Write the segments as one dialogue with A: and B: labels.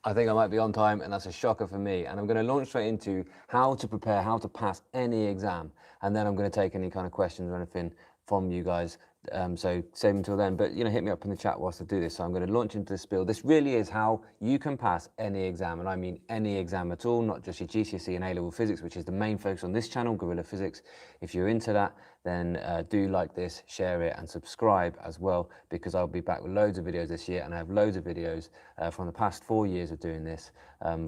A: I think I might be on time, and that's a shocker for me. And I'm going to launch straight into how to prepare, how to pass any exam. And then I'm going to take any kind of questions or anything from you guys. So save them until then. But, hit me up in the chat whilst I do this. So I'm going to launch into this spiel. This really is how you can pass any exam. And I mean any exam at all, not just your GCSE and A-level physics, which is the main focus on this channel, Gorillaphysics. If you're into that, then do like this, share it, and subscribe as well, because I'll be back with loads of videos this year, and I have loads of videos from the past 4 years of doing this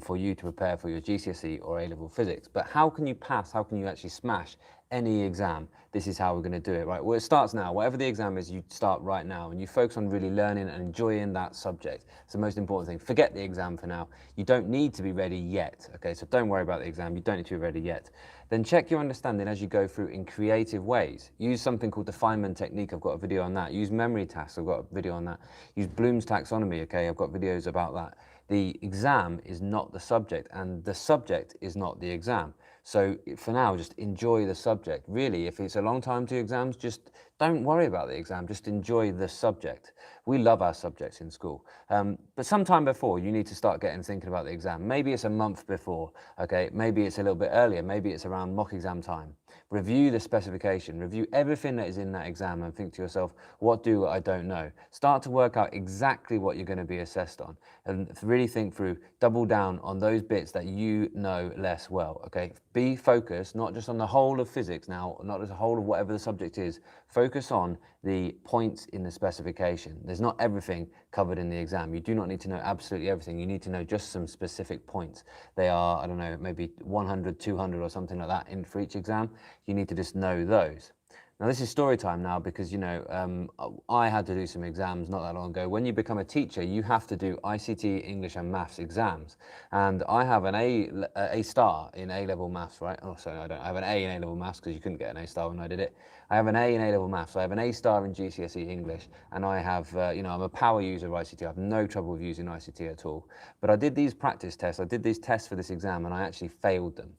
A: for you to prepare for your GCSE or A-level physics. But how can you pass, how can you actually smash any exam? This is how we're going to do it, right? Well, it starts now. Whatever the exam is, you start right now, and you focus on really learning and enjoying that subject. It's the most important thing. Forget the exam for now. You don't need to be ready yet, okay? So don't worry about the exam. You don't need to be ready yet. Then check your understanding as you go through in creative ways. Use something called the Feynman technique. I've got a video on that. Use memory tasks. I've got a video on that. Use Bloom's taxonomy, okay? I've got videos about that. The exam is not the subject, and the subject is not the exam. So for now, just enjoy the subject. Really, if it's a long time to exams, just don't worry about the exam. Just enjoy the subject. We love our subjects in school. But sometime before, you need to start thinking about the exam. Maybe it's a month before, okay? Maybe it's a little bit earlier. Maybe it's around mock exam time. Review the specification. Review everything that is in that exam and think to yourself, what do I don't know? Start to work out exactly what you're going to be assessed on, and really think through, double down on those bits that you know less well, okay? Be focused, not just on the whole of physics now, not just the whole of whatever the subject is. Focus on the points in the specification. There's not everything covered in the exam. You do not need to know absolutely everything. You need to know just some specific points. They are, I don't know, maybe 100, 200 or something like that for each exam. You need to just know those. Now this is story time now, because I had to do some exams not that long ago. When you become a teacher, you have to do ICT, English and Maths exams. And I have an A star in A-level Maths, right? Oh, sorry, I don't. I have an A in A-level Maths, because you couldn't get an A star when I did it. I have an A in A-level Maths. I have an A star in GCSE English, and I have, I'm a power user of ICT. I have no trouble with using ICT at all. But I did these practice tests. I did these tests for this exam, and I actually failed them.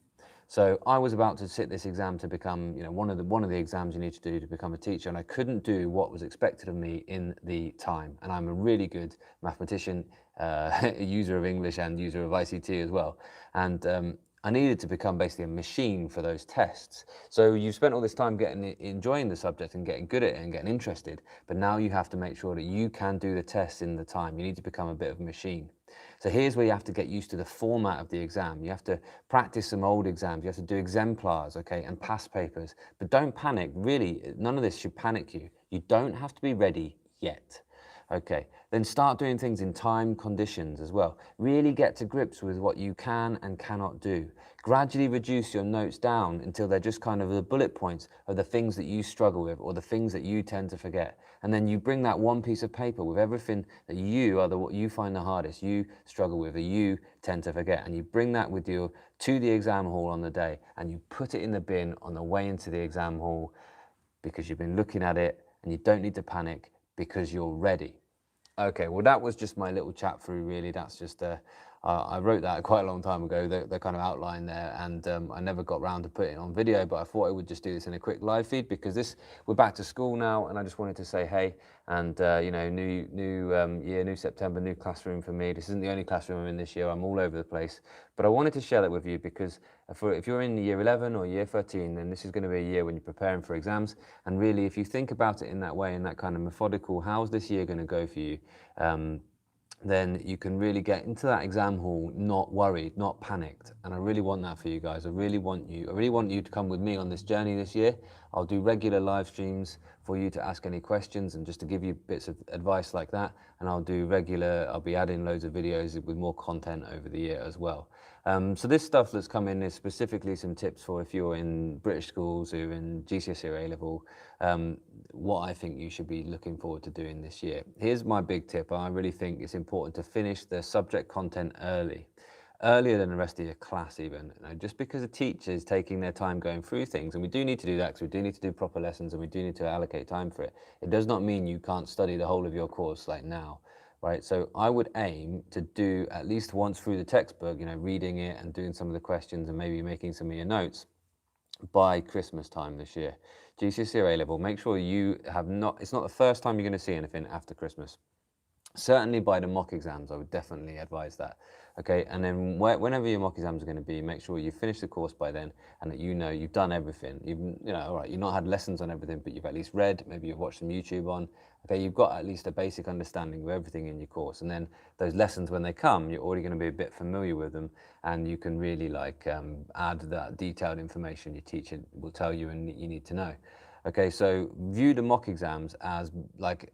A: So I was about to sit this exam to become, one of the exams you need to do to become a teacher, and I couldn't do what was expected of me in the time. And I'm a really good mathematician, user of English and user of ICT as well. And I needed to become basically a machine for those tests. So you've spent all this time enjoying the subject and getting good at it and getting interested, but now you have to make sure that you can do the tests in the time. You need to become a bit of a machine. So here's where you have to get used to the format of the exam. You have to practice some old exams. You have to do exemplars, okay, and past papers. But don't panic. Really, none of this should panic you. You don't have to be ready yet. Okay, then start doing things in time conditions as well. Really get to grips with what you can and cannot do. Gradually reduce your notes down until they're just kind of the bullet points of the things that you struggle with or the things that you tend to forget. And then you bring that one piece of paper with everything that what you find the hardest, you struggle with, or you tend to forget, and you bring that with you to the exam hall on the day, and you put it in the bin on the way into the exam hall, because you've been looking at it, and you don't need to panic because you're ready. Okay, well that was just my little chat through, really. That's just, I wrote that quite a long time ago, the kind of outline there, and I never got round to putting it on video, but I thought I would just do this in a quick live feed, because we're back to school now, and I just wanted to say hey, and new year, new September, new classroom for me. This isn't the only classroom I'm in this year. I'm all over the place, but I wanted to share that with you, because if you're in year 11 or year 13, then this is going to be a year when you're preparing for exams. And really, if you think about it in that way, in that kind of methodical, how's this year going to go for you, then you can really get into that exam hall not worried, not panicked. And I really want that for you guys. I really want you to come with me on this journey this year. I'll do regular live streams for you to ask any questions and just to give you bits of advice like that. And I'll be adding loads of videos with more content over the year as well. So this stuff that's come in is specifically some tips for if you're in British schools or in GCSE or A-level, what I think you should be looking forward to doing this year. Here's my big tip. I really think it's important to finish the subject content earlier than the rest of your class even. Just because a teacher is taking their time going through things, and we do need to do that because we do need to do proper lessons and we do need to allocate time for it, it does not mean you can't study the whole of your course like now. Right, so I would aim to do at least once through the textbook, reading it and doing some of the questions and maybe making some of your notes by Christmas time this year. GCSE or A-level, make sure you have it's not the first time you're going to see anything after Christmas. Certainly by the mock exams, I would definitely advise that. Okay, and then whenever your mock exams are going to be, make sure you finish the course by then, and that you know you've done everything. All right, you've not had lessons on everything, but you've at least read. Maybe you've watched some YouTube on. Okay, you've got at least a basic understanding of everything in your course, and then those lessons when they come, you're already going to be a bit familiar with them, and you can really like add that detailed information your teacher will tell you and you need to know. Okay, so view the mock exams as like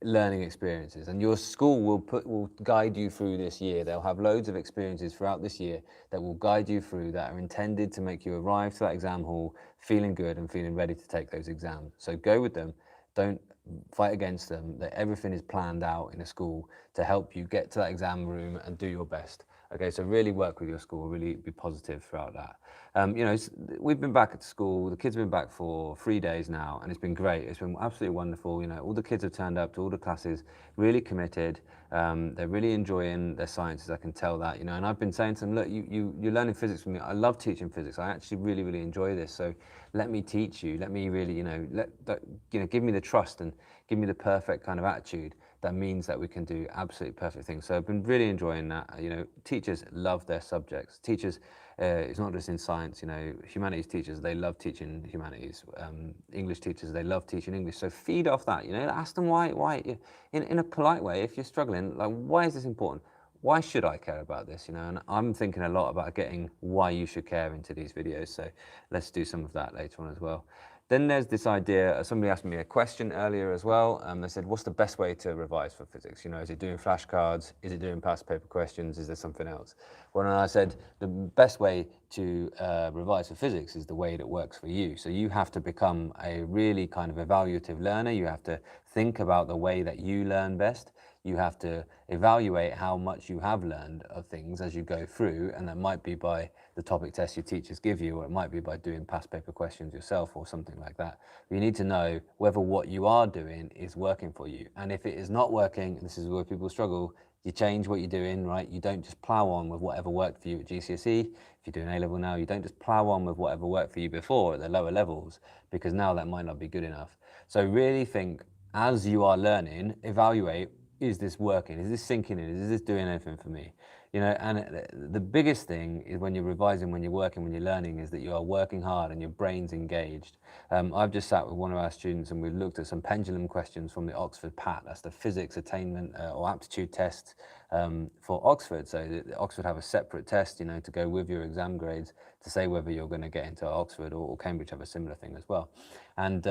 A: learning experiences, and your school will guide you through this year. They'll have loads of experiences throughout this year that will guide you through, that are intended to make you arrive to that exam hall feeling good and feeling ready to take those exams. So go with them, don't fight against them. That everything is planned out in a school to help you get to that exam room and do your best. Okay, so really work with your school, really be positive throughout that. We've been back at school, the kids have been back for 3 days now, and it's been great. It's been absolutely wonderful. All the kids have turned up to all the classes, really committed. They're really enjoying their sciences, I can tell that, and I've been saying to them, look, you're learning physics with me. I love teaching physics. I actually really, really enjoy this. So let me teach you. Let me really, give me the trust and give me the perfect kind of attitude that means that we can do absolutely perfect things. So I've been really enjoying that. Teachers love their subjects. Teachers, it's not just in science, humanities teachers, they love teaching humanities. English teachers, they love teaching English. So feed off that, ask them why, in a polite way, if you're struggling, like, why is this important? Why should I care about this? And I'm thinking a lot about getting why you should care into these videos. So let's do some of that later on as well. Then there's this idea, somebody asked me a question earlier as well. They said, what's the best way to revise for physics? Is it doing flashcards? Is it doing past paper questions? Is there something else? Well, and I said, the best way to revise for physics is the way that works for you. So you have to become a really kind of evaluative learner. You have to think about the way that you learn best. You have to evaluate how much you have learned of things as you go through, and that might be by the topic tests your teachers give you, or it might be by doing past paper questions yourself or something like that. But you need to know whether what you are doing is working for you. And if it is not working, this is where people struggle, you change what you're doing, right? You don't just plow on with whatever worked for you at GCSE. If you're doing A-level now, you don't just plow on with whatever worked for you before at the lower levels, because now that might not be good enough. So really think, as you are learning, evaluate, is this working? Is this sinking in? Is this doing anything for me? And the biggest thing is when you're revising, when you're working, when you're learning, is that you are working hard and your brain's engaged. I've just sat with one of our students and we've looked at some pendulum questions from the Oxford PAT. That's the physics attainment or aptitude test for Oxford. So Oxford have a separate test, to go with your exam grades to say whether you're going to get into Oxford, or Cambridge have a similar thing as well. And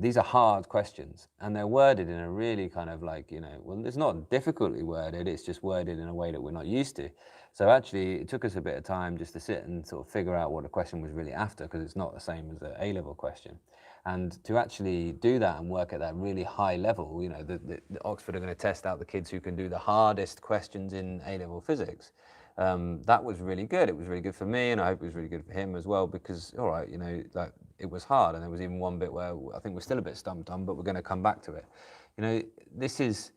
A: these are hard questions, and they're worded in a really kind of like, it's not difficultly worded, it's just worded in a way that we're not used to. So actually, it took us a bit of time just to sit and sort of figure out what the question was really after, because it's not the same as the A-level question. And to actually do that and work at that really high level, the Oxford are going to test out the kids who can do the hardest questions in A-level physics. That was really good. It was really good for me, and I hope it was really good for him as well, because, all right, it was hard, and there was even one bit where I think we're still a bit stumped on, but we're going to come back to it. This is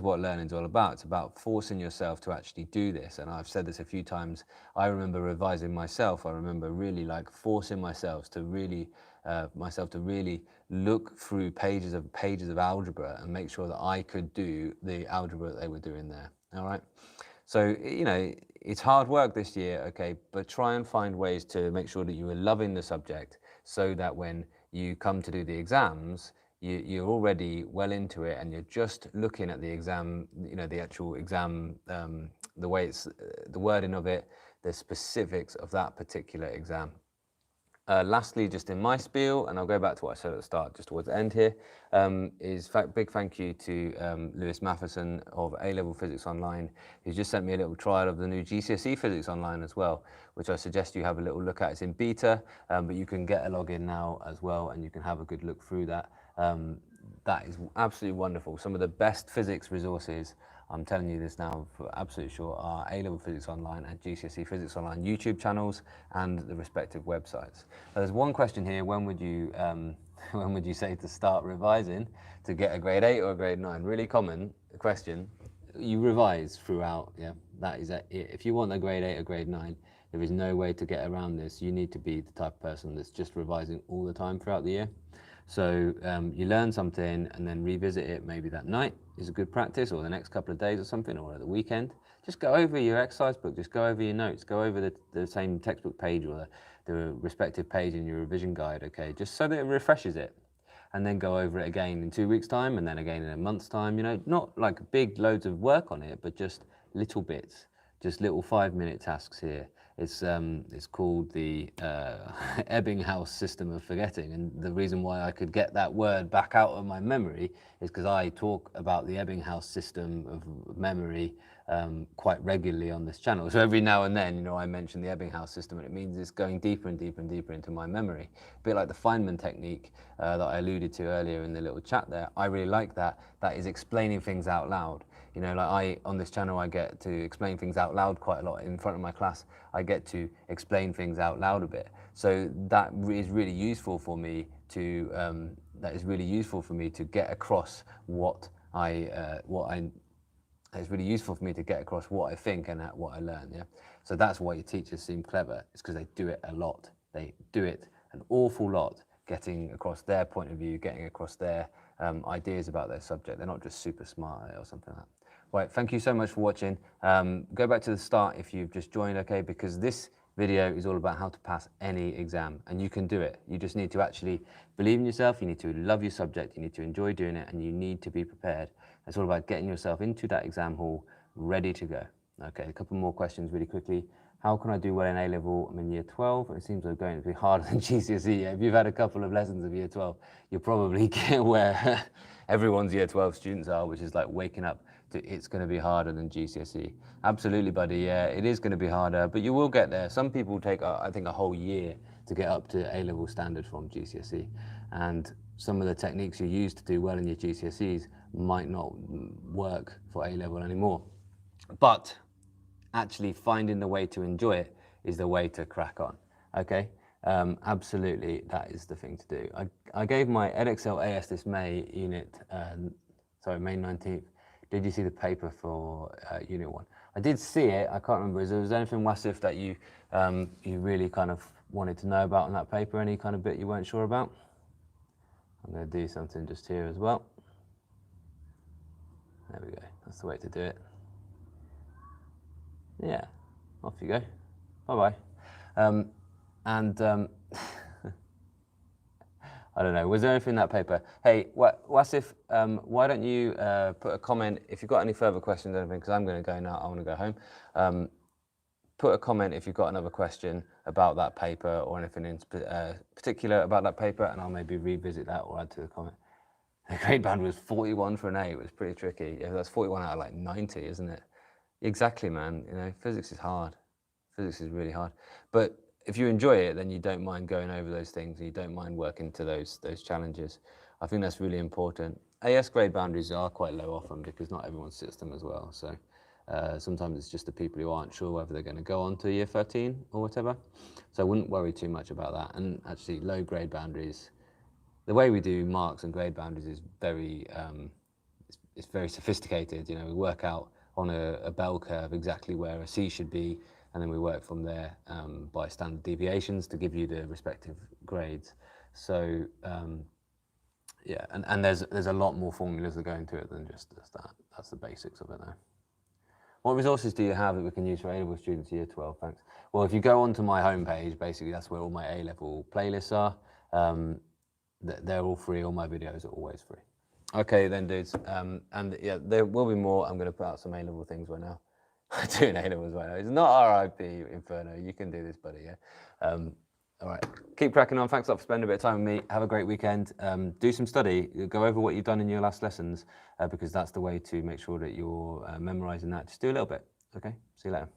A: what learning's all about. It's about forcing yourself to actually do this, and I've said this a few times. I remember revising myself. I remember really like forcing myself to really look through pages of algebra and make sure that I could do the algebra that they were doing there. All right. So, it's hard work this year, okay, but try and find ways to make sure that you are loving the subject, so that when you come to do the exams, you're already well into it and you're just looking at the exam, the actual exam, the way it's, the wording of it, the specifics of that particular exam. Lastly, just in my spiel, and I'll go back to what I said at the start, just towards the end here, is big thank you to Lewis Matheson of A-Level Physics Online, who's just sent me a little trial of the new GCSE Physics Online as well, which I suggest you have a little look at. It's in beta, but you can get a login now as well, and you can have a good look through that. That is absolutely wonderful. Some of the best physics resources, I'm telling you this now for absolute sure, are A-Level Physics Online and GCSE Physics Online YouTube channels and the respective websites. There's one question here: when would you say to start revising to get a grade 8 or a grade 9? Really common question. You revise throughout, yeah, that is it. If you want a grade 8 or grade 9, there is no way to get around this. You need to be the type of person that's just revising all the time throughout the year. So you learn something and then revisit it maybe that night is a good practice, or the next couple of days or something, or at the weekend. Just go over your exercise book, just go over your notes, go over the same textbook page or the respective page in your revision guide, okay, just so that it refreshes it. And then go over it again in 2 weeks' time, and then again in a month's time, you know, not like big loads of work on it, but just little bits, just little 5-minute tasks here. It's called the Ebbinghaus system of forgetting, and the reason why I could get that word back out of my memory is because I talk about the Ebbinghaus system of memory quite regularly on this channel. So every now and then, you know, I mention the Ebbinghaus system, and it means it's going deeper and deeper and deeper into my memory. A bit like the Feynman technique that I alluded to earlier in the little chat there. I really like that. That is explaining things out loud. You know, like on this channel, I get to explain things out loud quite a lot in front of my class. I get to explain things out loud a bit. So that is really useful for me to get across what it's really useful for me to get across what I think and what I learn. Yeah. So that's why your teachers seem clever. It's because they do it a lot. They do it an awful lot, getting across their point of view, getting across their ideas about their subject. They're not just super smart or something like that. Right, thank you so much for watching. Go back to the start if you've just joined, okay, because this video is all about how to pass any exam, and you can do it. You just need to actually believe in yourself, you need to love your subject, you need to enjoy doing it, and you need to be prepared. It's all about getting yourself into that exam hall, ready to go. Okay, a couple more questions really quickly. How can I do well in A-level? I'm in year 12, and it seems like going to be harder than GCSE. If you've had a couple of lessons of year 12, you'll probably get where everyone's year 12 students are, which is like waking up to it's going to be harder than GCSE. Absolutely, buddy, yeah, it is going to be harder, but you will get there. Some people take, I think, a whole year to get up to A-level standard from GCSE, and some of the techniques you use to do well in your GCSEs might not work for A-level anymore. But actually finding the way to enjoy it is the way to crack on, okay? Absolutely, that is the thing to do. I gave my Edexcel AS this May unit, May 19th. Did you see the paper for Unit 1? I did see it, I can't remember. Is there anything, Wasif, that you really kind of wanted to know about on that paper? Any kind of bit you weren't sure about? I'm going to do something just here as well. There we go, that's the way to do it. Yeah, off you go. Bye-bye. I don't know, was there anything in that paper? Hey, Wasif, why don't you put a comment, if you've got any further questions or anything, because I'm going to go now, I want to go home. Put a comment if you've got another question about that paper or anything in particular about that paper, and I'll maybe revisit that or add to the comment. The grade band was 41 for an A, it was pretty tricky. Yeah, that's 41 out of like 90, isn't it? Exactly, man. You know, physics is hard. Physics is really hard. But if you enjoy it, then you don't mind going over those things, and you don't mind working to those challenges. I think that's really important. AS grade boundaries are quite low often because not everyone sits them as well. So sometimes it's just the people who aren't sure whether they're going to go on to year 13 or whatever. So I wouldn't worry too much about that. And actually, low grade boundaries, the way we do marks and grade boundaries is very, it's very sophisticated. You know, we work out on a bell curve exactly where a C should be, and then we work from there by standard deviations to give you the respective grades. So yeah, and there's a lot more formulas that go into it than just that. That's the basics of it now. What resources do you have that we can use for A-level students year 12? Thanks. Well, if you go onto my homepage, basically that's where all my A-level playlists are. They're all free, all my videos are always free. Okay then, dudes, and yeah, there will be more. I'm going to put out some A-level things right now. I'm doing A-levels right now. It's not RIP, Inferno. You can do this, buddy, yeah? All right, keep cracking on. Thanks a lot for spending a bit of time with me. Have a great weekend. Do some study. Go over what you've done in your last lessons because that's the way to make sure that you're memorising that. Just do a little bit, okay? See you later.